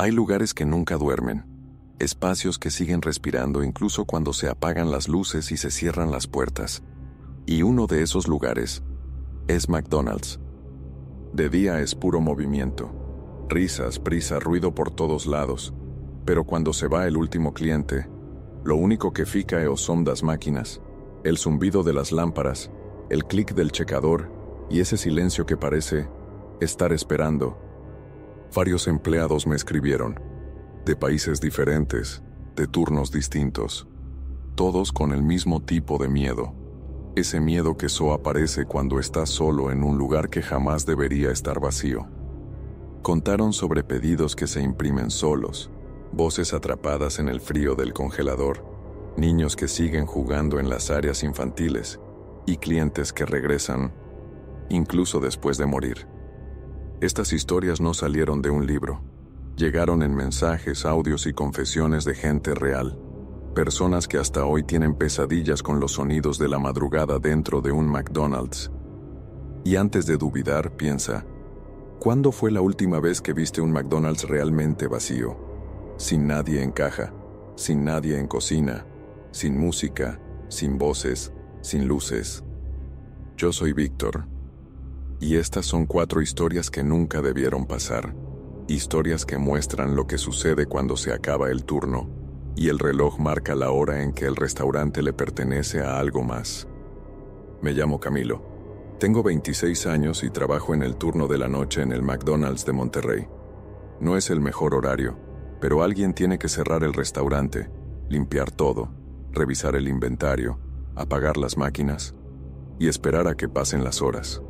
Hay lugares que nunca duermen, espacios que siguen respirando incluso cuando se apagan las luces y se cierran las puertas. Y uno de esos lugares es McDonald's. De día es puro movimiento, risas, prisa, ruido por todos lados, pero cuando se va el último cliente, lo único que fica son las máquinas, el zumbido de las lámparas, el clic del checador y ese silencio que parece estar esperando. Varios empleados me escribieron, de países diferentes, de turnos distintos, todos con el mismo tipo de miedo. Ese miedo que solo aparece cuando estás solo en un lugar que jamás debería estar vacío. Contaron sobre pedidos que se imprimen solos, voces atrapadas en el frío del congelador, niños que siguen jugando en las áreas infantiles y clientes que regresan, incluso después de morir. Estas historias no salieron de un libro, llegaron en mensajes, audios y confesiones de gente real, personas que hasta hoy tienen pesadillas con los sonidos de la madrugada dentro de un McDonald's. Y antes de dudar, piensa, ¿cuándo fue la última vez que viste un McDonald's realmente vacío? Sin nadie en caja, sin nadie en cocina, sin música, sin voces, sin luces. Yo soy Víctor. Y estas son 4 historias que nunca debieron pasar. Historias que muestran lo que sucede cuando se acaba el turno y el reloj marca la hora en que el restaurante le pertenece a algo más. Me llamo Camilo. Tengo 26 años y trabajo en el turno de la noche en el McDonald's de Monterrey. No es el mejor horario, pero alguien tiene que cerrar el restaurante, limpiar todo, revisar el inventario, apagar las máquinas y esperar a que pasen las horas.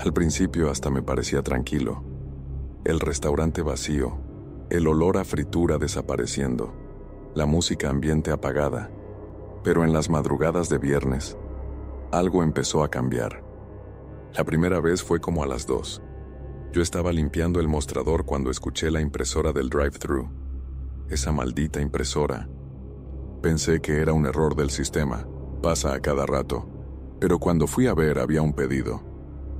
Al principio hasta me parecía tranquilo. El restaurante vacío, el olor a fritura desapareciendo, la música ambiente apagada. Pero en las madrugadas de viernes, algo empezó a cambiar. La primera vez fue como a las 2. Yo estaba limpiando el mostrador cuando escuché la impresora del drive-thru. Esa maldita impresora. Pensé que era un error del sistema, pasa a cada rato. Pero cuando fui a ver había un pedido.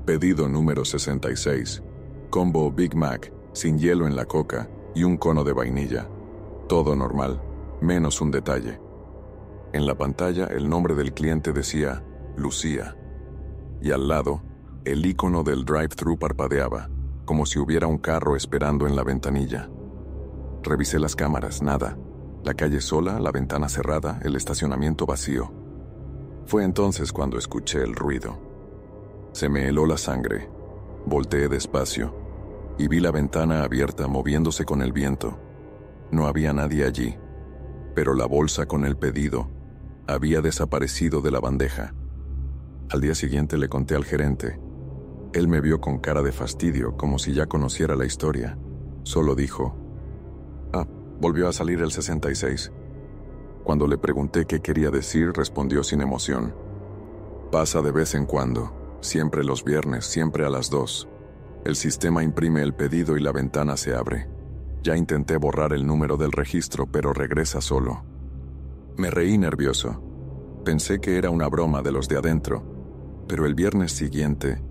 Pedido número 66. Combo Big Mac, sin hielo en la coca y un cono de vainilla. Todo normal, menos un detalle. En la pantalla el nombre del cliente decía Lucía. Y al lado, el icono del drive-thru parpadeaba, como si hubiera un carro esperando en la ventanilla. Revisé las cámaras, nada. La calle sola, la ventana cerrada, el estacionamiento vacío. Fue entonces cuando escuché el ruido. Se me heló la sangre. Volteé despacio y vi la ventana abierta moviéndose con el viento. No había nadie allí, pero la bolsa con el pedido había desaparecido de la bandeja. Al día siguiente le conté al gerente. Él me vio con cara de fastidio, como si ya conociera la historia. Solo dijo, volvió a salir el 66. Cuando le pregunté qué quería decir, respondió sin emoción. Pasa de vez en cuando. Siempre los viernes, siempre a las 2. El sistema imprime el pedido y la ventana se abre. Ya intenté borrar el número del registro, pero regresa solo. Me reí nervioso. Pensé que era una broma de los de adentro, pero el viernes siguiente,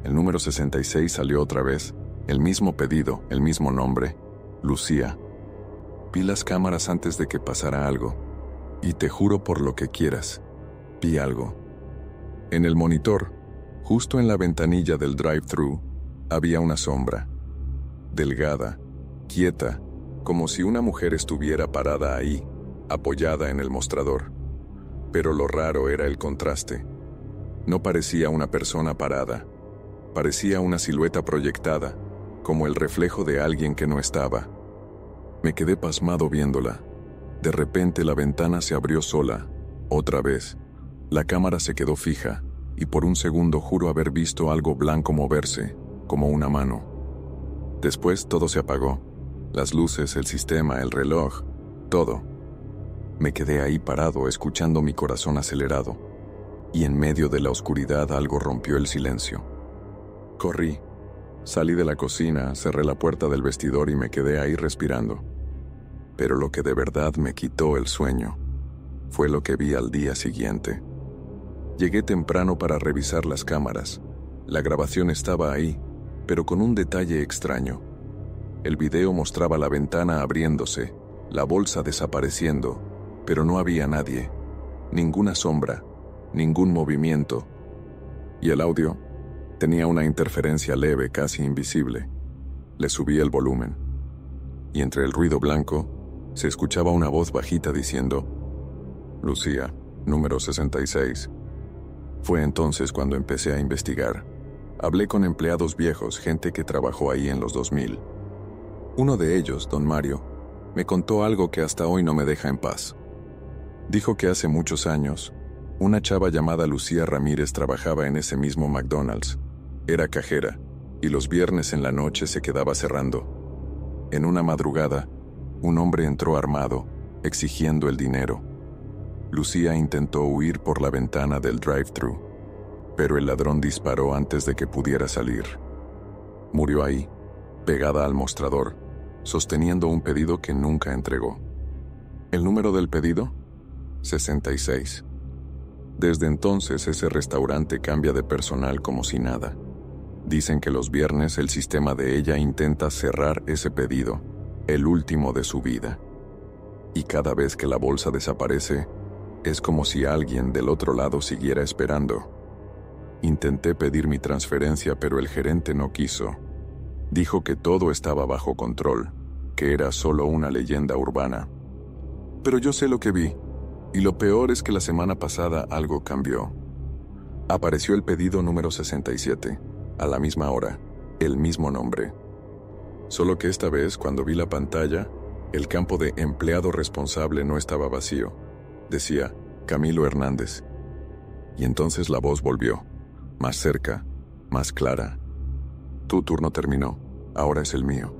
el número 66 salió otra vez, el mismo pedido, el mismo nombre, Lucía. Vi las cámaras antes de que pasara algo, y te juro por lo que quieras, vi algo. En el monitor, justo en la ventanilla del drive-thru, había una sombra. Delgada, quieta, como si una mujer estuviera parada ahí, apoyada en el mostrador. Pero lo raro era el contraste. No parecía una persona parada. Parecía una silueta proyectada, como el reflejo de alguien que no estaba. Me quedé pasmado viéndola. De repente la ventana se abrió sola, otra vez. La cámara se quedó fija, y por un segundo juro haber visto algo blanco moverse, como una mano. Después todo se apagó. Las luces, el sistema, el reloj, todo. Me quedé ahí parado, escuchando mi corazón acelerado. Y en medio de la oscuridad algo rompió el silencio. Corrí. Salí de la cocina, cerré la puerta del vestidor y me quedé ahí respirando. Pero lo que de verdad me quitó el sueño fue lo que vi al día siguiente. Llegué temprano para revisar las cámaras. La grabación estaba ahí, pero con un detalle extraño. El video mostraba la ventana abriéndose, la bolsa desapareciendo, pero no había nadie, ninguna sombra, ningún movimiento. Y el audio tenía una interferencia leve, casi invisible. Le subí el volumen, y entre el ruido blanco se escuchaba una voz bajita diciendo: Lucía, número 66. Fue entonces cuando empecé a investigar. Hablé con empleados viejos, gente que trabajó ahí en los 2000. Uno de ellos, don Mario, me contó algo que hasta hoy no me deja en paz. Dijo que hace muchos años, una chava llamada Lucía Ramírez trabajaba en ese mismo McDonald's. Era cajera, y los viernes en la noche se quedaba cerrando. En una madrugada, un hombre entró armado, exigiendo el dinero. Lucía intentó huir por la ventana del drive-thru, pero el ladrón disparó antes de que pudiera salir. Murió ahí, pegada al mostrador, sosteniendo un pedido que nunca entregó. ¿El número del pedido? 66. Desde entonces ese restaurante cambia de personal como si nada. Dicen que los viernes el sistema de ella intenta cerrar ese pedido, el último de su vida. Y cada vez que la bolsa desaparece, es como si alguien del otro lado siguiera esperando. Intenté pedir mi transferencia, pero el gerente no quiso. Dijo que todo estaba bajo control, que era solo una leyenda urbana. Pero yo sé lo que vi, y lo peor es que la semana pasada algo cambió. Apareció el pedido número 67, a la misma hora, el mismo nombre. Solo que esta vez, cuando vi la pantalla, el campo de empleado responsable no estaba vacío. Decía Camilo Hernández. Y entonces la voz volvió, más cerca, más clara. Tu turno terminó, ahora es el mío.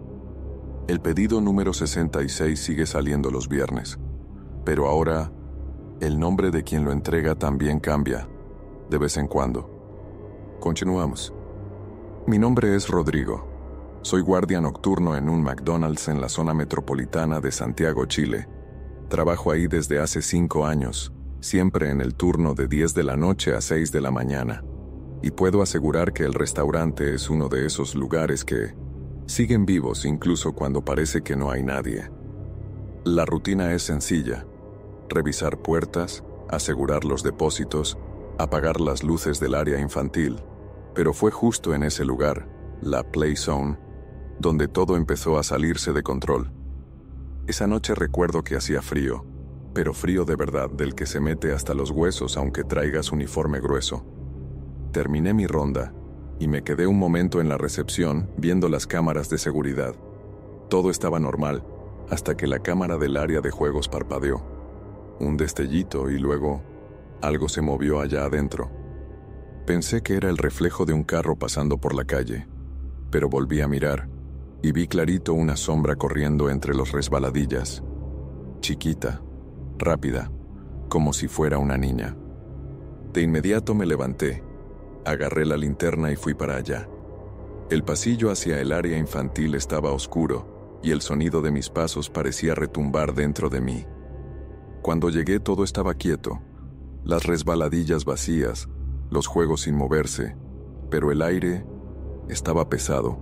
El pedido número 66 sigue saliendo los viernes, pero ahora el nombre de quien lo entrega también cambia, de vez en cuando. Continuamos. Mi nombre es Rodrigo. Soy guardia nocturno en un McDonald's en la zona metropolitana de Santiago, Chile. Trabajo ahí desde hace 5 años, siempre en el turno de 10 de la noche a 6 de la mañana. Y puedo asegurar que el restaurante es uno de esos lugares que siguen vivos incluso cuando parece que no hay nadie. La rutina es sencilla: revisar puertas, asegurar los depósitos, apagar las luces del área infantil. Pero fue justo en ese lugar, la Play Zone, donde todo empezó a salirse de control. Esa noche recuerdo que hacía frío, pero frío de verdad, del que se mete hasta los huesos aunque traigas uniforme grueso. Terminé mi ronda y me quedé un momento en la recepción viendo las cámaras de seguridad. Todo estaba normal, hasta que la cámara del área de juegos parpadeó. Un destellito y luego algo se movió allá adentro. Pensé que era el reflejo de un carro pasando por la calle, pero volví a mirar y vi clarito una sombra corriendo entre los resbaladillas. Chiquita, rápida, como si fuera una niña. De inmediato me levanté, agarré la linterna y fui para allá. El pasillo hacia el área infantil estaba oscuro y el sonido de mis pasos parecía retumbar dentro de mí. Cuando llegué todo estaba quieto, las resbaladillas vacías, los juegos sin moverse, pero el aire estaba pesado,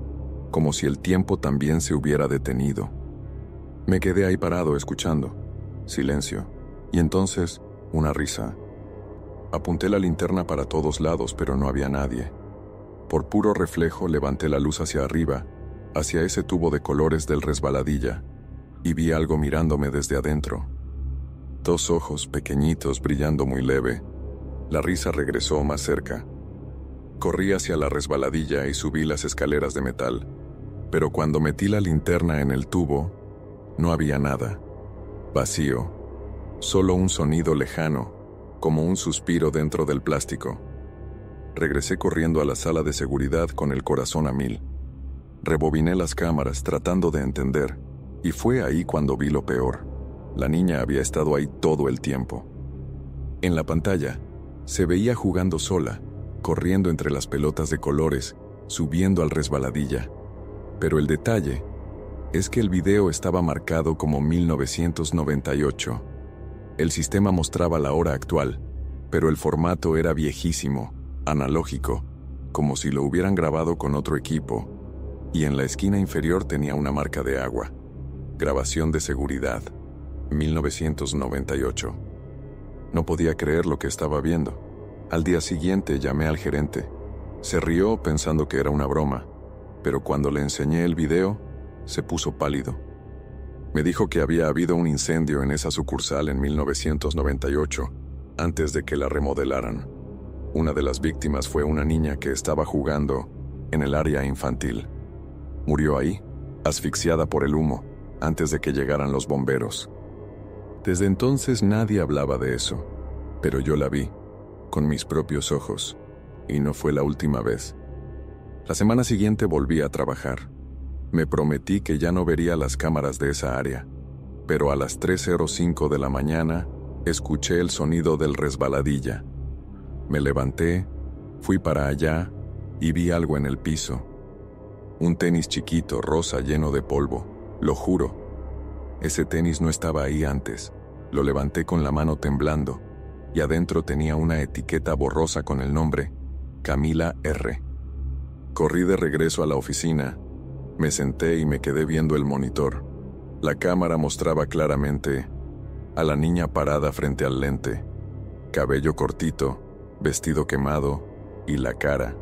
como si el tiempo también se hubiera detenido. Me quedé ahí parado escuchando. Silencio. Y entonces, una risa. Apunté la linterna para todos lados, pero no había nadie. Por puro reflejo levanté la luz hacia arriba, hacia ese tubo de colores del resbaladilla, y vi algo mirándome desde adentro. 2 ojos pequeñitos brillando muy leve. La risa regresó más cerca. Corrí hacia la resbaladilla y subí las escaleras de metal, pero cuando metí la linterna en el tubo, no había nada. Vacío. Solo un sonido lejano, como un suspiro dentro del plástico. Regresé corriendo a la sala de seguridad con el corazón a 1000. Rebobiné las cámaras tratando de entender, y fue ahí cuando vi lo peor. La niña había estado ahí todo el tiempo. En la pantalla, se veía jugando sola, corriendo entre las pelotas de colores, subiendo al resbaladilla. Pero el detalle es que el video estaba marcado como 1998. El sistema mostraba la hora actual, pero el formato era viejísimo, analógico, como si lo hubieran grabado con otro equipo. y en la esquina inferior tenía una marca de agua. Grabación de seguridad, 1998. No podía creer lo que estaba viendo. Al día siguiente llamé al gerente. Se rió pensando que era una broma, pero cuando le enseñé el video, se puso pálido. Me dijo que había habido un incendio en esa sucursal en 1998, antes de que la remodelaran. Una de las víctimas fue una niña que estaba jugando en el área infantil. Murió ahí, asfixiada por el humo, antes de que llegaran los bomberos. Desde entonces nadie hablaba de eso, pero yo la vi, con mis propios ojos, y no fue la última vez. La semana siguiente volví a trabajar. Me prometí que ya no vería las cámaras de esa área, pero a las 3:05 de la mañana escuché el sonido del resbaladilla. Me levanté, fui para allá y vi algo en el piso. Un tenis chiquito, rosa, lleno de polvo, lo juro. Ese tenis no estaba ahí antes. Lo levanté con la mano temblando, y adentro tenía una etiqueta borrosa con el nombre Camila R. Corrí de regreso a la oficina, me senté y me quedé viendo el monitor. La cámara mostraba claramente a la niña parada frente al lente, cabello cortito, vestido quemado, y la cara.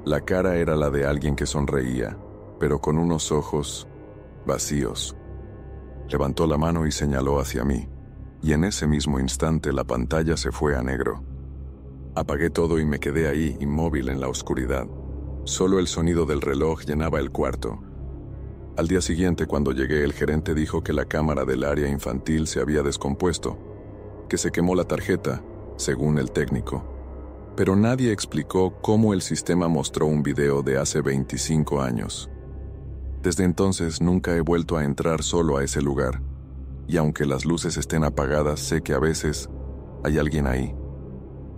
La cara era la de alguien que sonreía, pero con unos ojos vacíos. Levantó la mano y señaló hacia mí, y en ese mismo instante la pantalla se fue a negro. Apagué todo y me quedé ahí, inmóvil en la oscuridad. Solo el sonido del reloj llenaba el cuarto. Al día siguiente, cuando llegué, el gerente dijo que la cámara del área infantil se había descompuesto, que se quemó la tarjeta, según el técnico. Pero nadie explicó cómo el sistema mostró un video de hace 25 años. Desde entonces nunca he vuelto a entrar solo a ese lugar, y aunque las luces estén apagadas, sé que a veces hay alguien ahí,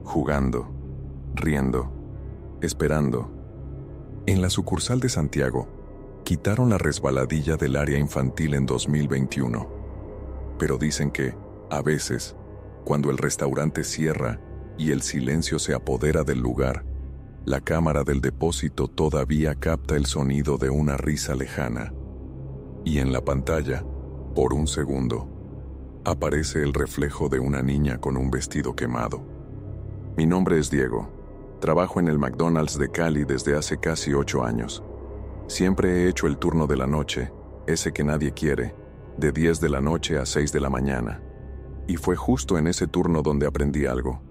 jugando, riendo, esperando. En la sucursal de Santiago, quitaron la resbaladilla del área infantil en 2021, pero dicen que, a veces, cuando el restaurante cierra y el silencio se apodera del lugar, la cámara del depósito todavía capta el sonido de una risa lejana. Y en la pantalla, por un segundo, aparece el reflejo de una niña con un vestido quemado. Mi nombre es Diego. Trabajo en el McDonald's de Cali desde hace casi 8 años. Siempre he hecho el turno de la noche, ese que nadie quiere, de 10 de la noche a 6 de la mañana. Y fue justo en ese turno donde aprendí algo.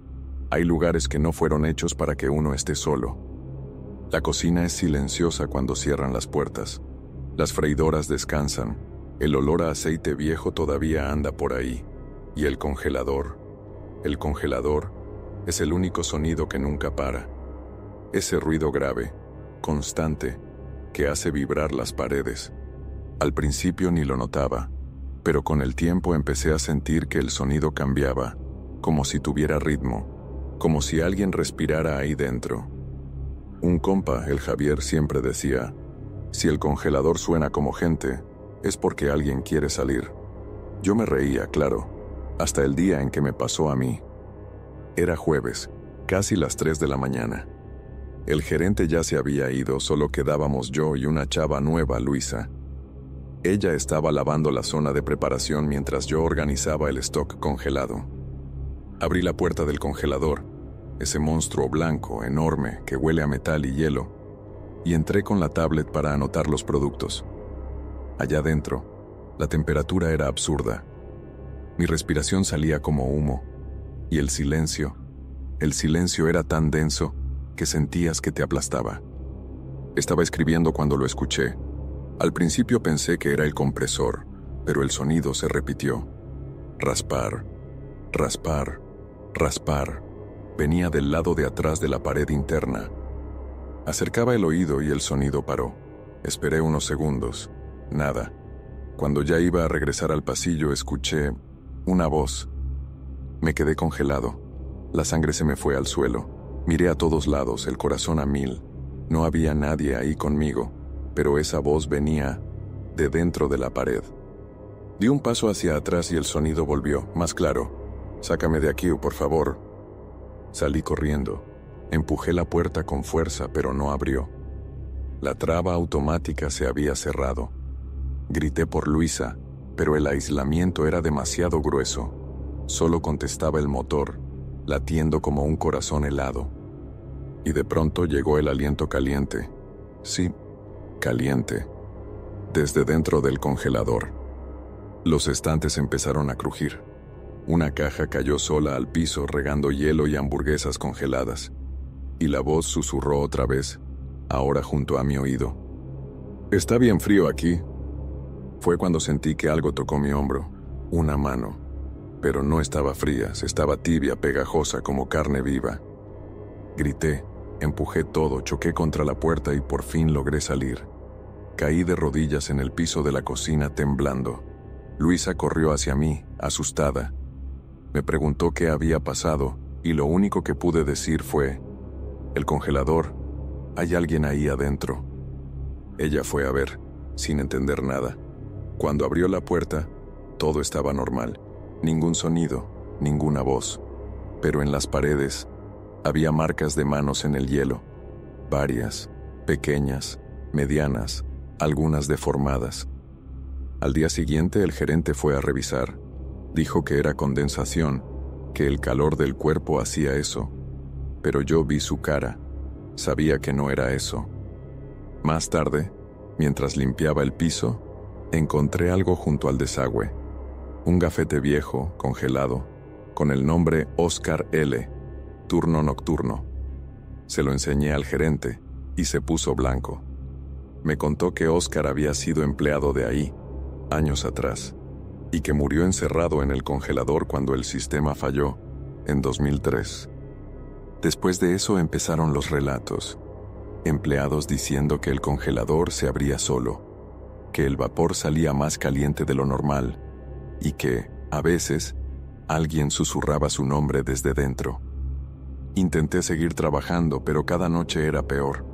Hay lugares que no fueron hechos para que uno esté solo. La cocina es silenciosa cuando cierran las puertas. Las freidoras descansan. El olor a aceite viejo todavía anda por ahí. Y el congelador es el único sonido que nunca para. Ese ruido grave, constante, que hace vibrar las paredes. Al principio ni lo notaba, pero con el tiempo empecé a sentir que el sonido cambiaba, como si tuviera ritmo, como si alguien respirara ahí dentro. Un compa, el Javier, siempre decía, si el congelador suena como gente, es porque alguien quiere salir. Yo me reía, claro, hasta el día en que me pasó a mí. Era jueves, casi las 3 de la mañana. El gerente ya se había ido, solo quedábamos yo y una chava nueva, Luisa. Ella estaba lavando la zona de preparación mientras yo organizaba el stock congelado. Abrí la puerta del congelador, ese monstruo blanco, enorme, que huele a metal y hielo, y entré con la tablet para anotar los productos. Allá dentro, la temperatura era absurda. Mi respiración salía como humo, y el silencio era tan denso que sentías que te aplastaba. Estaba escribiendo cuando lo escuché. Al principio pensé que era el compresor, pero el sonido se repitió. Raspar, raspar, raspar. Venía del lado de atrás de la pared interna. Acercaba el oído y el sonido paró. Esperé unos segundos. Nada. Cuando ya iba a regresar al pasillo, escuché una voz. Me quedé congelado. La sangre se me fue al suelo. Miré a todos lados, el corazón a 1000. No había nadie ahí conmigo, pero esa voz venía de dentro de la pared. Di un paso hacia atrás y el sonido volvió, más claro. Sácame de aquí, por favor. Salí corriendo. Empujé la puerta con fuerza, pero no abrió. La traba automática se había cerrado. Grité por Luisa, pero el aislamiento era demasiado grueso. Solo contestaba el motor, latiendo como un corazón helado. Y de pronto llegó el aliento caliente. Sí, caliente. Desde dentro del congelador. Los estantes empezaron a crujir. Una caja cayó sola al piso regando hielo y hamburguesas congeladas. Y la voz susurró otra vez, ahora junto a mi oído. «Está bien frío aquí». Fue cuando sentí que algo tocó mi hombro, una mano. Pero no estaba fría, estaba tibia, pegajosa como carne viva. Grité, empujé todo, choqué contra la puerta y por fin logré salir. Caí de rodillas en el piso de la cocina temblando. Luisa corrió hacia mí, asustada. Me preguntó qué había pasado y lo único que pude decir fue: «El congelador, hay alguien ahí adentro». Ella fue a ver, sin entender nada. Cuando abrió la puerta, todo estaba normal. Ningún sonido, ninguna voz. Pero en las paredes había marcas de manos en el hielo. Varias, pequeñas, medianas, algunas deformadas. Al día siguiente el gerente fue a revisar. Dijo que era condensación, que el calor del cuerpo hacía eso. Pero yo vi su cara. Sabía que no era eso. Más tarde, mientras limpiaba el piso, encontré algo junto al desagüe. Un gafete viejo, congelado, con el nombre Oscar L., turno nocturno. Se lo enseñé al gerente y se puso blanco. Me contó que Oscar había sido empleado de ahí, años atrás, y que murió encerrado en el congelador cuando el sistema falló, en 2003. Después de eso empezaron los relatos. Empleados diciendo que el congelador se abría solo, que el vapor salía más caliente de lo normal y que, a veces, alguien susurraba su nombre desde dentro. Intenté seguir trabajando, pero cada noche era peor.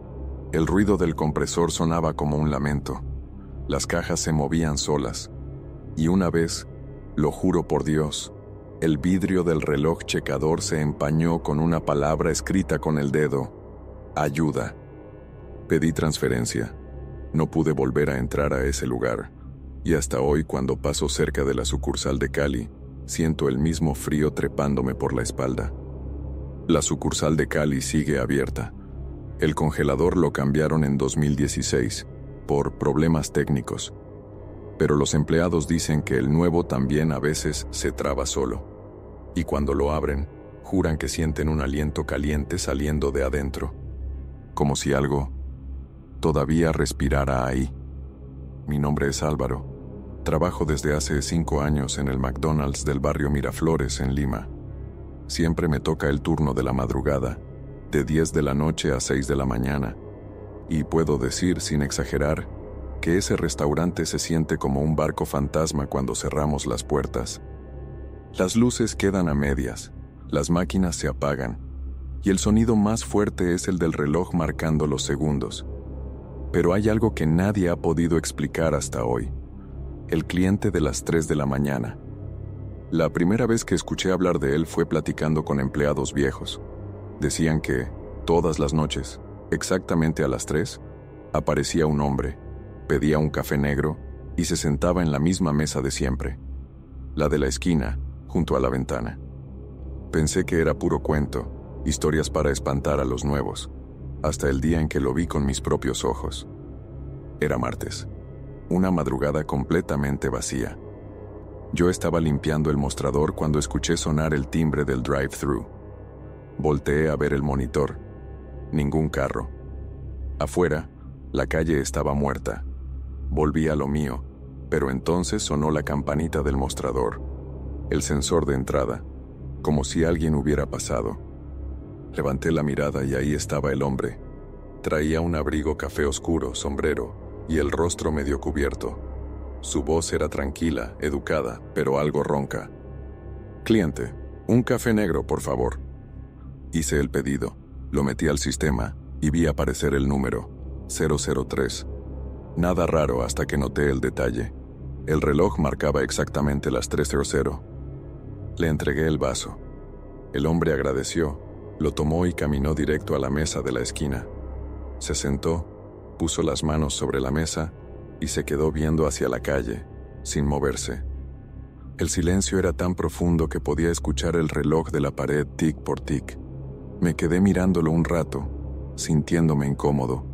El ruido del compresor sonaba como un lamento. Las cajas se movían solas. Y una vez, lo juro por Dios, el vidrio del reloj checador se empañó con una palabra escrita con el dedo: «Ayuda». Pedí transferencia. No pude volver a entrar a ese lugar. Y hasta hoy, cuando paso cerca de la sucursal de Cali, siento el mismo frío trepándome por la espalda. La sucursal de Cali sigue abierta. El congelador lo cambiaron en 2016, por problemas técnicos. Pero los empleados dicen que el nuevo también a veces se traba solo. Y cuando lo abren, juran que sienten un aliento caliente saliendo de adentro. Como si algo todavía respirara ahí. Mi nombre es Álvaro. Trabajo desde hace 5 años en el McDonald's del barrio Miraflores, en Lima. Siempre me toca el turno de la madrugada, de 10 de la noche a 6 de la mañana. Y puedo decir, sin exagerar, que ese restaurante se siente como un barco fantasma cuando cerramos las puertas. Las luces quedan a medias, las máquinas se apagan, y el sonido más fuerte es el del reloj marcando los segundos. Pero hay algo que nadie ha podido explicar hasta hoy: el cliente de las 3 de la mañana. La primera vez que escuché hablar de él fue platicando con empleados viejos. Decían que, todas las noches, exactamente a las 3, aparecía un hombre, pedía un café negro y se sentaba en la misma mesa de siempre, la de la esquina, junto a la ventana. Pensé que era puro cuento, historias para espantar a los nuevos, hasta el día en que lo vi con mis propios ojos. Era martes, una madrugada completamente vacía. Yo estaba limpiando el mostrador cuando escuché sonar el timbre del drive-thru. Volteé a ver el monitor. Ningún carro. Afuera, la calle estaba muerta. Volví a lo mío, pero entonces sonó la campanita del mostrador, el sensor de entrada, como si alguien hubiera pasado. Levanté la mirada y ahí estaba el hombre. Traía un abrigo café oscuro, sombrero y el rostro medio cubierto. Su voz era tranquila, educada, pero algo ronca. «Cliente, un café negro, por favor». Hice el pedido, lo metí al sistema y vi aparecer el número 003. Nada raro hasta que noté el detalle. El reloj marcaba exactamente las 3:00. Le entregué el vaso. El hombre agradeció, lo tomó y caminó directo a la mesa de la esquina. Se sentó Puso las manos sobre la mesa y se quedó viendo hacia la calle, sin moverse. El silencio era tan profundo que podía escuchar el reloj de la pared tic por tic. Me quedé mirándolo un rato, sintiéndome incómodo,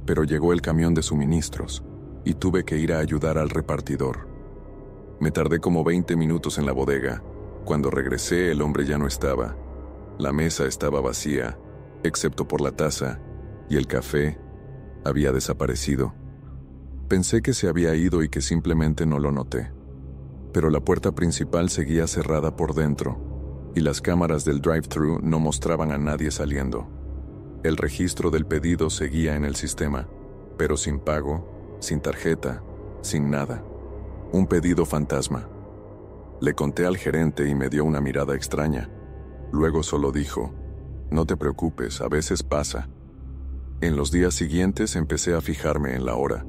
pero llegó el camión de suministros y tuve que ir a ayudar al repartidor. Me tardé como 20 minutos en la bodega. Cuando regresé, el hombre ya no estaba. La mesa estaba vacía, excepto por la taza, y el café había desaparecido. Pensé que se había ido y que simplemente no lo noté. Pero la puerta principal seguía cerrada por dentro, y las cámaras del drive-thru no mostraban a nadie saliendo. El registro del pedido seguía en el sistema, pero sin pago, sin tarjeta, sin nada. Un pedido fantasma. Le conté al gerente y me dio una mirada extraña. Luego solo dijo, «No te preocupes, a veces pasa». En los días siguientes empecé a fijarme en la hora,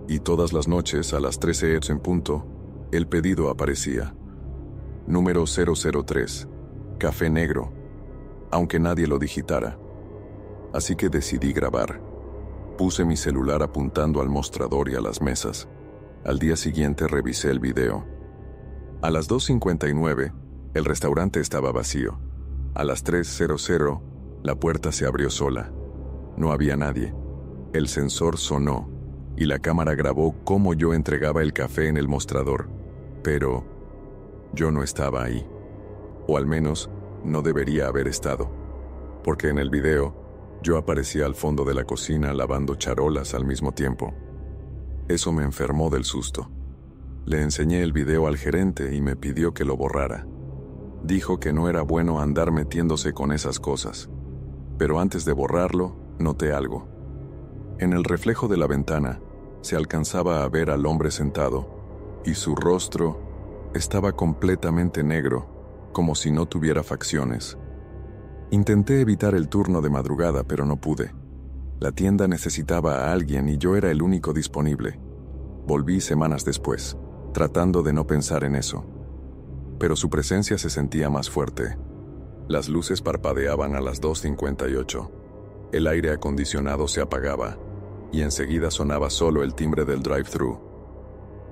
y todas las noches a las 13 horas en punto, el pedido aparecía. Número 003, café negro, aunque nadie lo digitara. Así que decidí grabar. Puse mi celular apuntando al mostrador y a las mesas. Al día siguiente revisé el video. A las 2:59, el restaurante estaba vacío. A las 3:00, la puerta se abrió sola. No había nadie. El sensor sonó, y la cámara grabó cómo yo entregaba el café en el mostrador. Pero yo no estaba ahí. O al menos, no debería haber estado. Porque en el video, yo aparecía al fondo de la cocina lavando charolas al mismo tiempo. Eso me enfermó del susto. Le enseñé el video al gerente y me pidió que lo borrara. Dijo que no era bueno andar metiéndose con esas cosas. Pero antes de borrarlo, noté algo. En el reflejo de la ventana, se alcanzaba a ver al hombre sentado, y su rostro estaba completamente negro, como si no tuviera facciones. Intenté evitar el turno de madrugada, pero no pude. La tienda necesitaba a alguien y yo era el único disponible. Volví semanas después, tratando de no pensar en eso. Pero su presencia se sentía más fuerte. Las luces parpadeaban a las 2:58. El aire acondicionado se apagaba, y enseguida sonaba solo el timbre del drive-thru.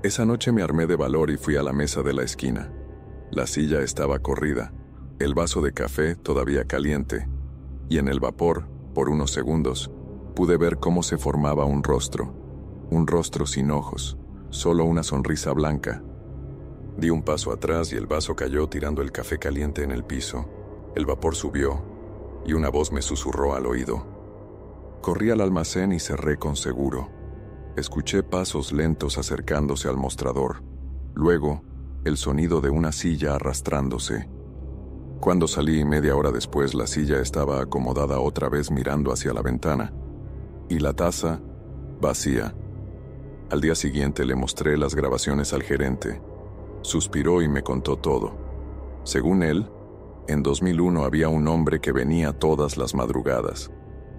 Esa noche me armé de valor y fui a la mesa de la esquina. La silla estaba corrida, el vaso de café todavía caliente, y en el vapor, por unos segundos, pude ver cómo se formaba un rostro sin ojos, solo una sonrisa blanca. Di un paso atrás y el vaso cayó tirando el café caliente en el piso. El vapor subió, y una voz me susurró al oído. Corrí al almacén y cerré con seguro. Escuché pasos lentos acercándose al mostrador. Luego, el sonido de una silla arrastrándose. Cuando salí media hora después, la silla estaba acomodada otra vez mirando hacia la ventana. Y la taza, vacía. Al día siguiente le mostré las grabaciones al gerente. Suspiró y me contó todo. Según él, en 2001 había un hombre que venía todas las madrugadas.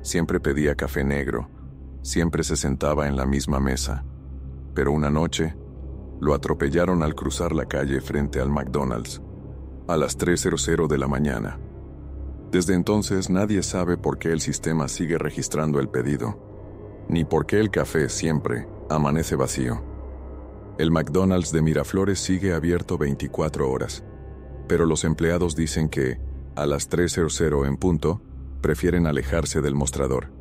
Siempre pedía café negro. Siempre se sentaba en la misma mesa. Pero una noche, lo atropellaron al cruzar la calle frente al McDonald's, a las 3:00 de la mañana. Desde entonces nadie sabe por qué el sistema sigue registrando el pedido, ni por qué el café siempre amanece vacío. El McDonald's de Miraflores sigue abierto 24 horas, pero los empleados dicen que, a las 3:00 en punto, prefieren alejarse del mostrador,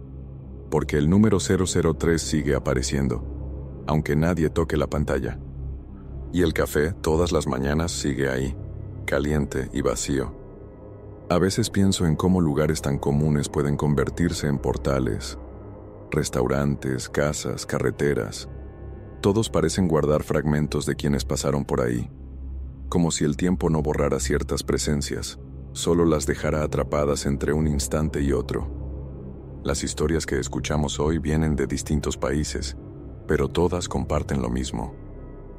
porque el número 003 sigue apareciendo, aunque nadie toque la pantalla. Y el café todas las mañanas sigue ahí, caliente y vacío. A veces pienso en cómo lugares tan comunes pueden convertirse en portales. Restaurantes, casas, carreteras. Todos parecen guardar fragmentos de quienes pasaron por ahí. Como si el tiempo no borrara ciertas presencias, solo las dejara atrapadas entre un instante y otro. Las historias que escuchamos hoy vienen de distintos países, pero todas comparten lo mismo.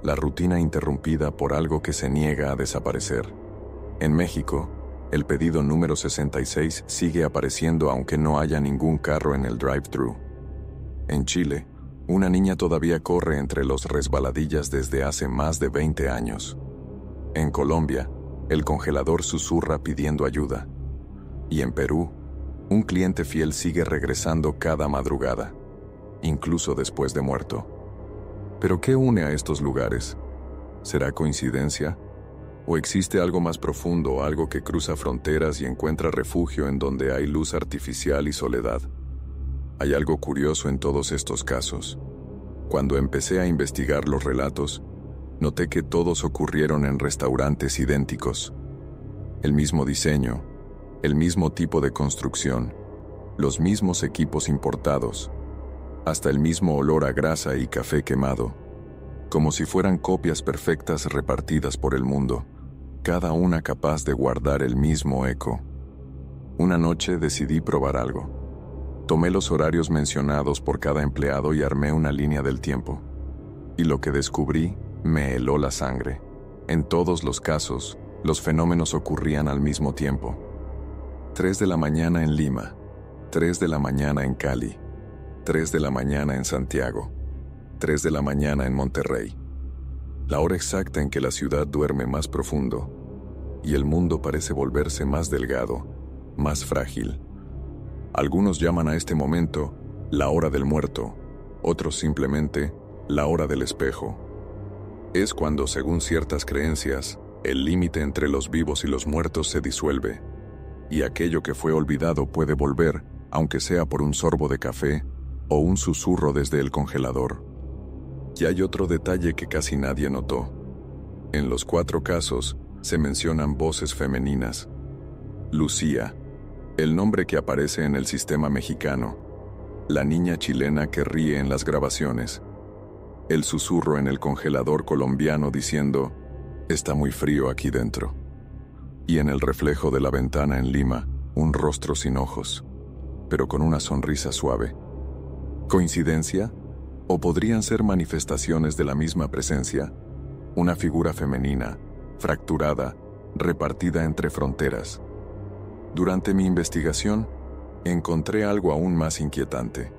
La rutina interrumpida por algo que se niega a desaparecer. En México, el pedido número 66 sigue apareciendo aunque no haya ningún carro en el drive-thru. En Chile, una niña todavía corre entre los resbaladillas desde hace más de 20 años. En Colombia, el congelador susurra pidiendo ayuda. Y en Perú, un cliente fiel sigue regresando cada madrugada. incluso después de muerto. ¿Pero qué une a estos lugares? ¿Será coincidencia? ¿O existe algo más profundo, algo que cruza fronteras y encuentra refugio en donde hay luz artificial y soledad? Hay algo curioso en todos estos casos. Cuando empecé a investigar los relatos, noté que todos ocurrieron en restaurantes idénticos. El mismo diseño, el mismo tipo de construcción, los mismos equipos importados, hasta el mismo olor a grasa y café quemado, como si fueran copias perfectas repartidas por el mundo, cada una capaz de guardar el mismo eco. Una noche decidí probar algo. Tomé los horarios mencionados por cada empleado y armé una línea del tiempo. Y lo que descubrí me heló la sangre. En todos los casos, los fenómenos ocurrían al mismo tiempo. 3 de la mañana en Lima, 3 de la mañana en Cali, 3 de la mañana en Santiago, 3 de la mañana en Monterrey. La hora exacta en que la ciudad duerme más profundo y el mundo parece volverse más delgado, más frágil. Algunos llaman a este momento la hora del muerto, otros simplemente la hora del espejo. Es cuando, según ciertas creencias, el límite entre los vivos y los muertos se disuelve, y aquello que fue olvidado puede volver, aunque sea por un sorbo de café o un susurro desde el congelador. Y hay otro detalle que casi nadie notó. En los 4 casos se mencionan voces femeninas. Lucía, el nombre que aparece en el sistema mexicano, la niña chilena que ríe en las grabaciones, el susurro en el congelador colombiano diciendo, está muy frío aquí dentro. Y en el reflejo de la ventana en Lima, un rostro sin ojos, pero con una sonrisa suave. ¿Coincidencia? ¿O podrían ser manifestaciones de la misma presencia? Una figura femenina, fracturada, repartida entre fronteras. Durante mi investigación, encontré algo aún más inquietante.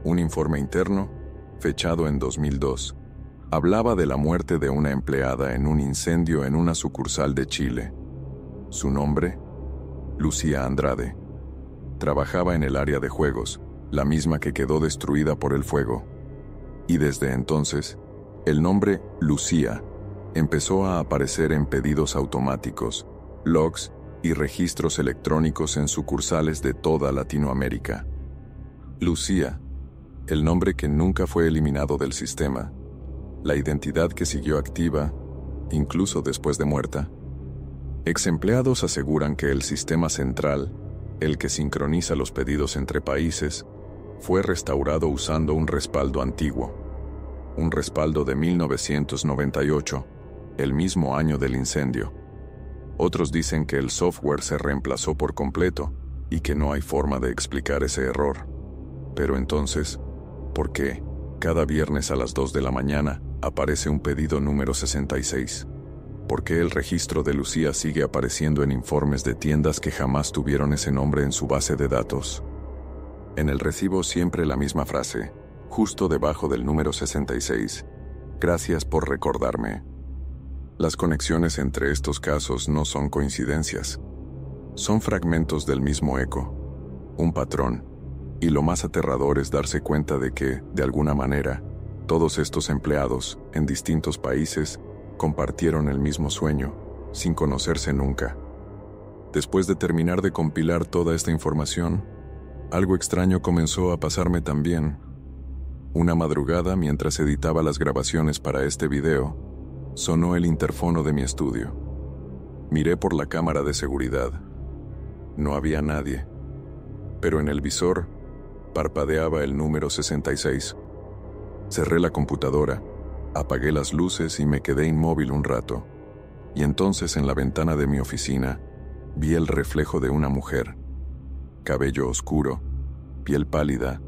Un informe interno, fechado en 2002, hablaba de la muerte de una empleada en un incendio en una sucursal de Chile. Su nombre, Lucía Andrade. Trabajaba en el área de juegos, la misma que quedó destruida por el fuego. Y desde entonces, el nombre Lucía empezó a aparecer en pedidos automáticos, logs y registros electrónicos en sucursales de toda Latinoamérica. Lucía, el nombre que nunca fue eliminado del sistema, la identidad que siguió activa, incluso después de muerta. Ex-empleados aseguran que el sistema central, el que sincroniza los pedidos entre países, fue restaurado usando un respaldo antiguo. Un respaldo de 1998, el mismo año del incendio. Otros dicen que el software se reemplazó por completo y que no hay forma de explicar ese error. Pero entonces, ¿por qué cada viernes a las 2 de la mañana aparece un pedido número 66? ¿Por qué el registro de Lucía sigue apareciendo en informes de tiendas que jamás tuvieron ese nombre en su base de datos? En el recibo siempre la misma frase, justo debajo del número 66. Gracias por recordarme. Las conexiones entre estos casos no son coincidencias. Son fragmentos del mismo eco, un patrón, y lo más aterrador es darse cuenta de que, de alguna manera, todos estos empleados, en distintos países, compartieron el mismo sueño, sin conocerse nunca. Después de terminar de compilar toda esta información, algo extraño comenzó a pasarme también. Una madrugada, mientras editaba las grabaciones para este video, sonó el interfono de mi estudio. Miré por la cámara de seguridad. No había nadie, pero en el visor parpadeaba el número 66. Cerré la computadora, apagué las luces y me quedé inmóvil un rato. Y entonces en la ventana de mi oficina vi el reflejo de una mujer. Cabello oscuro, piel pálida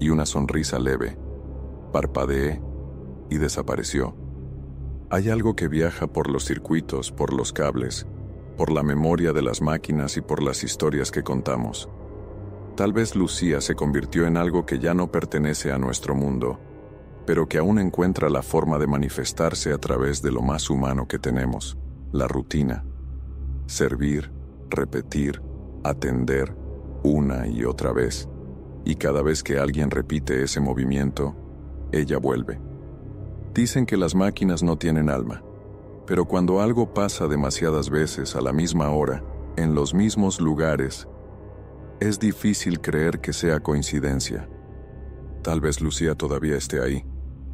y una sonrisa leve. Parpadeé y desapareció. Hay algo que viaja por los circuitos, por los cables, por la memoria de las máquinas y por las historias que contamos. Tal vez Lucía se convirtió en algo que ya no pertenece a nuestro mundo, pero que aún encuentra la forma de manifestarse a través de lo más humano que tenemos, la rutina. Servir, repetir, atender, una y otra vez. y cada vez que alguien repite ese movimiento, ella vuelve. Dicen que las máquinas no tienen alma, pero cuando algo pasa demasiadas veces a la misma hora, en los mismos lugares, es difícil creer que sea coincidencia. Tal vez Lucía todavía esté ahí,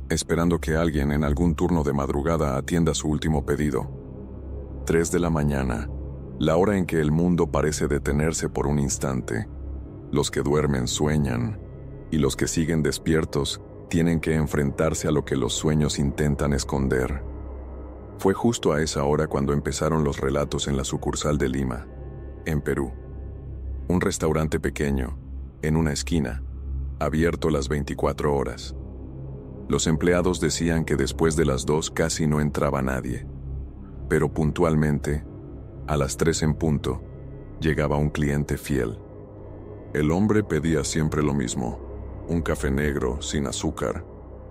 esperando que alguien en algún turno de madrugada atienda su último pedido. 3 de la mañana, la hora en que el mundo parece detenerse por un instante. Los que duermen sueñan, y los que siguen despiertos tienen que enfrentarse a lo que los sueños intentan esconder. Fue justo a esa hora cuando empezaron los relatos en la sucursal de Lima, en Perú. Un restaurante pequeño, en una esquina, abierto las 24 horas. Los empleados decían que después de las 2 casi no entraba nadie, pero puntualmente, a las 3 en punto, llegaba un cliente fiel. El hombre pedía siempre lo mismo, un café negro sin azúcar,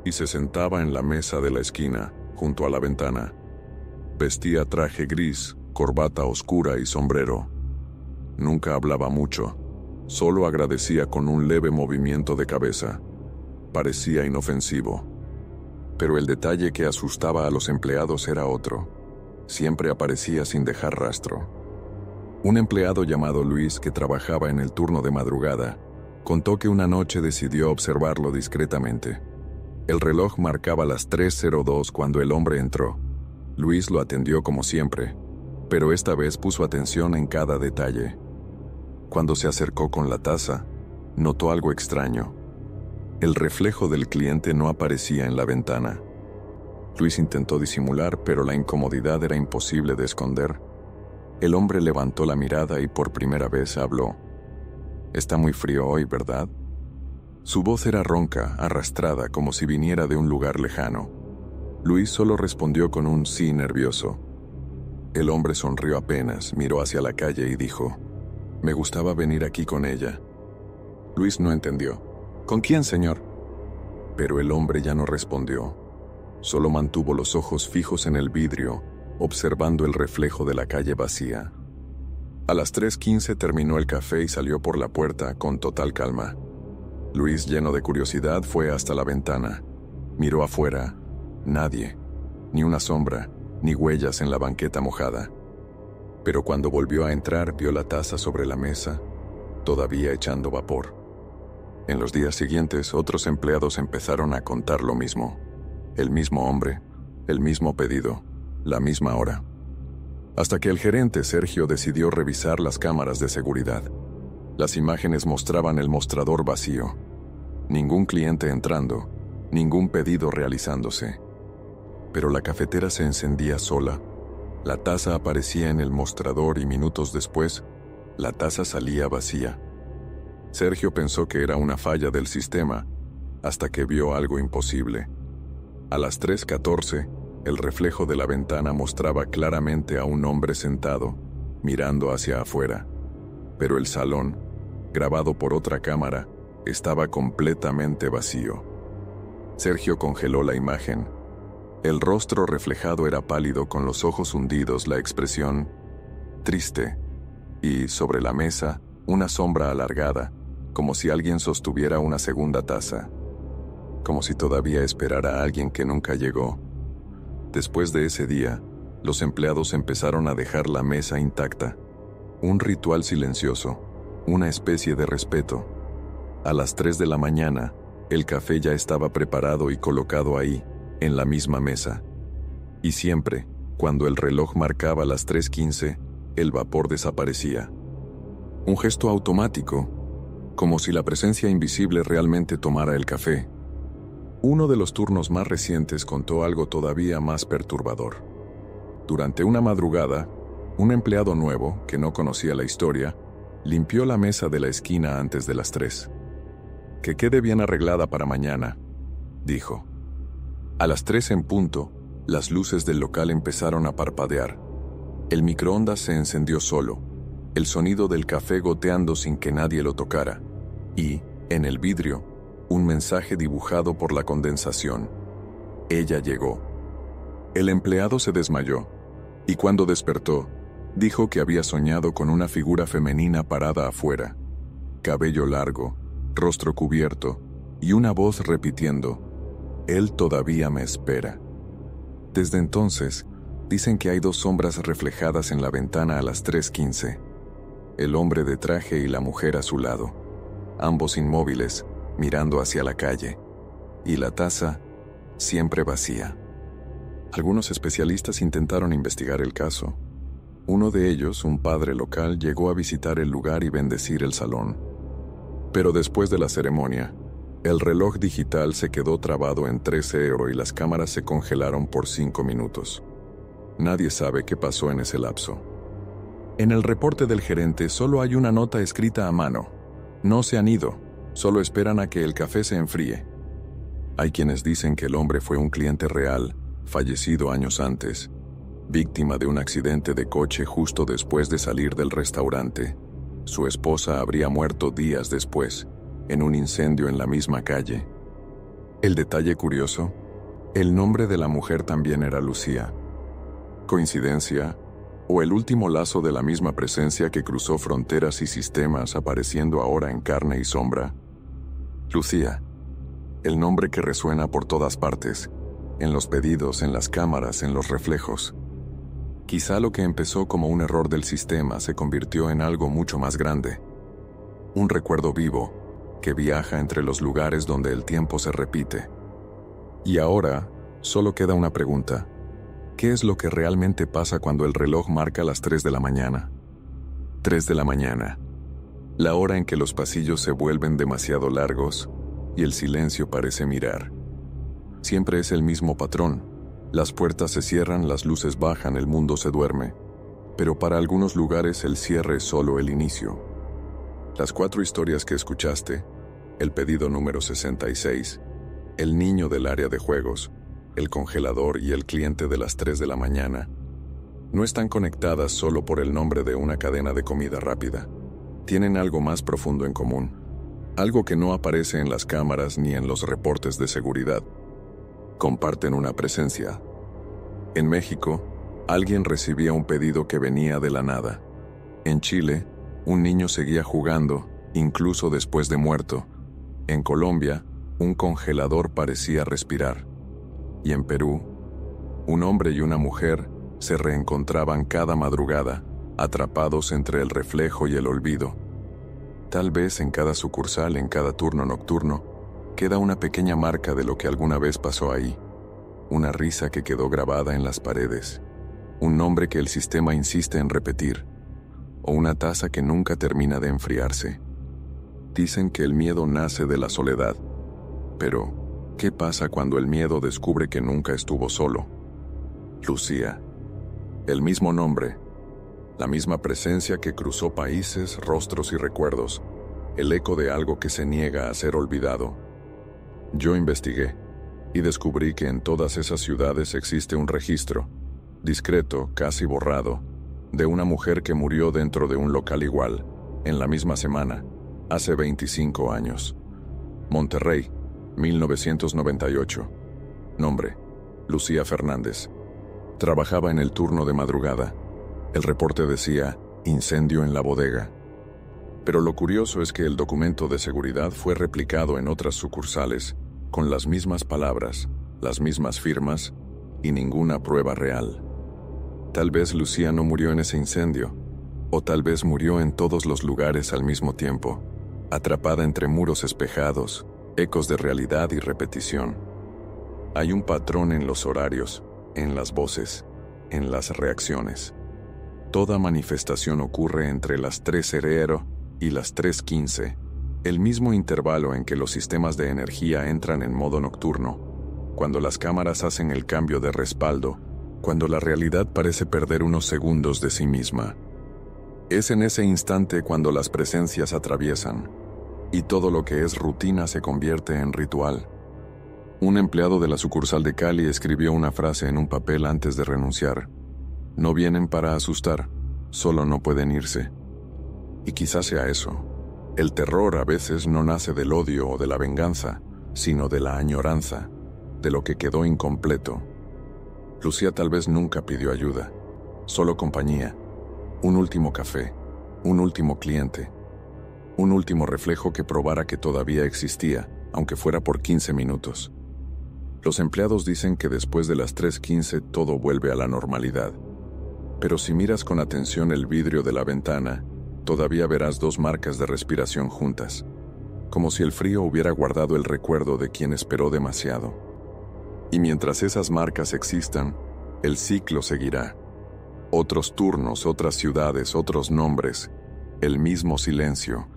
y se sentaba en la mesa de la esquina, junto a la ventana. Vestía traje gris, corbata oscura y sombrero. Nunca hablaba mucho, solo agradecía con un leve movimiento de cabeza. Parecía inofensivo. Pero el detalle que asustaba a los empleados era otro. Siempre aparecía sin dejar rastro. Un empleado llamado Luis, que trabajaba en el turno de madrugada, contó que una noche decidió observarlo discretamente. El reloj marcaba las 3:02 cuando el hombre entró. Luis lo atendió como siempre, pero esta vez puso atención en cada detalle. Cuando se acercó con la taza, notó algo extraño. El reflejo del cliente no aparecía en la ventana. Luis intentó disimular, pero la incomodidad era imposible de esconder. El hombre levantó la mirada y por primera vez habló. «Está muy frío hoy, ¿verdad?». Su voz era ronca, arrastrada, como si viniera de un lugar lejano. Luis solo respondió con un sí nervioso. El hombre sonrió apenas, miró hacia la calle y dijo: «Me gustaba venir aquí con ella». Luis no entendió. «¿Con quién, señor?». Pero el hombre ya no respondió. Solo mantuvo los ojos fijos en el vidrio, observando el reflejo de la calle vacía. A las 3:15 terminó el café y salió por la puerta con total calma. Luis, lleno de curiosidad, fue hasta la ventana. Miró afuera. Nadie. Ni una sombra, ni huellas en la banqueta mojada. Pero cuando volvió a entrar, vio la taza sobre la mesa, todavía echando vapor. En los días siguientes, otros empleados empezaron a contar lo mismo. El mismo hombre, el mismo pedido, la misma hora. Hasta que el gerente Sergio decidió revisar las cámaras de seguridad. Las imágenes mostraban el mostrador vacío. Ningún cliente entrando, ningún pedido realizándose. Pero la cafetera se encendía sola. La taza aparecía en el mostrador y minutos después, la taza salía vacía. Sergio pensó que era una falla del sistema, hasta que vio algo imposible. A las 3:14, el reflejo de la ventana mostraba claramente a un hombre sentado, mirando hacia afuera. Pero el salón, grabado por otra cámara, estaba completamente vacío. Sergio congeló la imagen. El rostro reflejado era pálido, con los ojos hundidos, la expresión triste, y sobre la mesa, una sombra alargada, como si alguien sostuviera una segunda taza, como si todavía esperara a alguien que nunca llegó. Después de ese día, los empleados empezaron a dejar la mesa intacta. Un ritual silencioso, una especie de respeto. A las 3 de la mañana, el café ya estaba preparado y colocado ahí, en la misma mesa. Y siempre, cuando el reloj marcaba las 3:15, el vapor desaparecía. Un gesto automático, como si la presencia invisible realmente tomara el café. Uno de los turnos más recientes contó algo todavía más perturbador. Durante una madrugada, un empleado nuevo, que no conocía la historia, limpió la mesa de la esquina antes de las 3. «Que quede bien arreglada para mañana», dijo. A las 3 en punto, las luces del local empezaron a parpadear. El microondas se encendió solo, el sonido del café goteando sin que nadie lo tocara, y, en el vidrio, un mensaje dibujado por la condensación. Ella llegó. El empleado se desmayó, y cuando despertó, dijo que había soñado con una figura femenina parada afuera, cabello largo, rostro cubierto y una voz repitiendo: «Él todavía me espera». Desde entonces, dicen que hay dos sombras reflejadas en la ventana a las 3:15. El hombre de traje y la mujer a su lado, ambos inmóviles, mirando hacia la calle. Y la taza, siempre vacía. Algunos especialistas intentaron investigar el caso. Uno de ellos, un padre local, llegó a visitar el lugar y bendecir el salón. Pero después de la ceremonia, el reloj digital se quedó trabado en 13 y las cámaras se congelaron por 5 minutos. Nadie sabe qué pasó en ese lapso. En el reporte del gerente solo hay una nota escrita a mano: «No se han ido, solo esperan a que el café se enfríe». Hay quienes dicen que el hombre fue un cliente real, fallecido años antes, víctima de un accidente de coche justo después de salir del restaurante. Su esposa habría muerto días después, en un incendio en la misma calle. El detalle curioso: el nombre de la mujer también era Lucía. ¿Coincidencia? ¿O el último lazo de la misma presencia que cruzó fronteras y sistemas, apareciendo ahora en carne y sombra? Lucía, el nombre que resuena por todas partes, en los pedidos, en las cámaras, en los reflejos. Quizá lo que empezó como un error del sistema se convirtió en algo mucho más grande. Un recuerdo vivo, que viaja entre los lugares donde el tiempo se repite. Y ahora, solo queda una pregunta: ¿qué es lo que realmente pasa cuando el reloj marca las 3 de la mañana? 3 de la mañana. La hora en que los pasillos se vuelven demasiado largos y el silencio parece mirar. Siempre es el mismo patrón. Las puertas se cierran, las luces bajan, el mundo se duerme. Pero para algunos lugares el cierre es solo el inicio. Las 4 historias que escuchaste, el pedido número 66, el niño del área de juegos, el congelador y el cliente de las 3 de la mañana, no están conectadas solo por el nombre de una cadena de comida rápida. Tienen algo más profundo en común, algo que no aparece en las cámaras ni en los reportes de seguridad. Comparten una presencia. En México, alguien recibía un pedido que venía de la nada. En Chile, un niño seguía jugando, incluso después de muerto. En Colombia, un congelador parecía respirar. Y en Perú, un hombre y una mujer se reencontraban cada madrugada, atrapados entre el reflejo y el olvido. Tal vez en cada sucursal, en cada turno nocturno, queda una pequeña marca de lo que alguna vez pasó ahí. Una risa que quedó grabada en las paredes. Un nombre que el sistema insiste en repetir. O una taza que nunca termina de enfriarse. Dicen que el miedo nace de la soledad. Pero, ¿qué pasa cuando el miedo descubre que nunca estuvo solo? Lucía. El mismo nombre. La misma presencia que cruzó países, rostros y recuerdos. El eco de algo que se niega a ser olvidado. Yo investigué y descubrí que en todas esas ciudades existe un registro, discreto, casi borrado, de una mujer que murió dentro de un local igual, en la misma semana, hace 25 años. Monterrey, 1998. Nombre: Lucía Fernández. Trabajaba en el turno de madrugada. El reporte decía: incendio en la bodega. Pero lo curioso es que el documento de seguridad fue replicado en otras sucursales, con las mismas palabras, las mismas firmas y ninguna prueba real. Tal vez Lucía no murió en ese incendio, o tal vez murió en todos los lugares al mismo tiempo, atrapada entre muros espejados, ecos de realidad y repetición. Hay un patrón en los horarios, en las voces, en las reacciones. Toda manifestación ocurre entre las 3:00 y las 3:15, el mismo intervalo en que los sistemas de energía entran en modo nocturno, cuando las cámaras hacen el cambio de respaldo, cuando la realidad parece perder unos segundos de sí misma. Es en ese instante cuando las presencias atraviesan, y todo lo que es rutina se convierte en ritual. Un empleado de la sucursal de Cali escribió una frase en un papel antes de renunciar: «No vienen para asustar, solo no pueden irse». Y quizás sea eso. El terror a veces no nace del odio o de la venganza, sino de la añoranza, de lo que quedó incompleto. Lucía tal vez nunca pidió ayuda, solo compañía, un último café, un último cliente. Un último reflejo que probara que todavía existía, aunque fuera por 15 minutos. Los empleados dicen que después de las 3:15 todo vuelve a la normalidad. Pero si miras con atención el vidrio de la ventana, todavía verás 2 marcas de respiración juntas, como si el frío hubiera guardado el recuerdo de quien esperó demasiado. Y mientras esas marcas existan, el ciclo seguirá. Otros turnos, otras ciudades, otros nombres, el mismo silencio,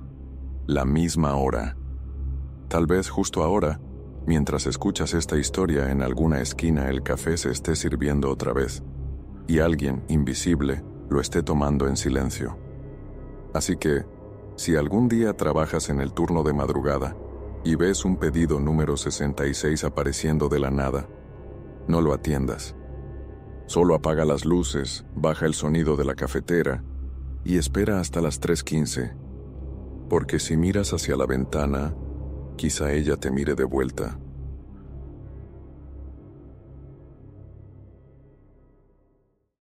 la misma hora. Tal vez justo ahora, mientras escuchas esta historia, en alguna esquina el café se esté sirviendo otra vez, y alguien, invisible, lo esté tomando en silencio. Así que, si algún día trabajas en el turno de madrugada y ves un pedido número 66 apareciendo de la nada, no lo atiendas. Solo apaga las luces, baja el sonido de la cafetera y espera hasta las 3:15, porque si miras hacia la ventana, quizá ella te mire de vuelta.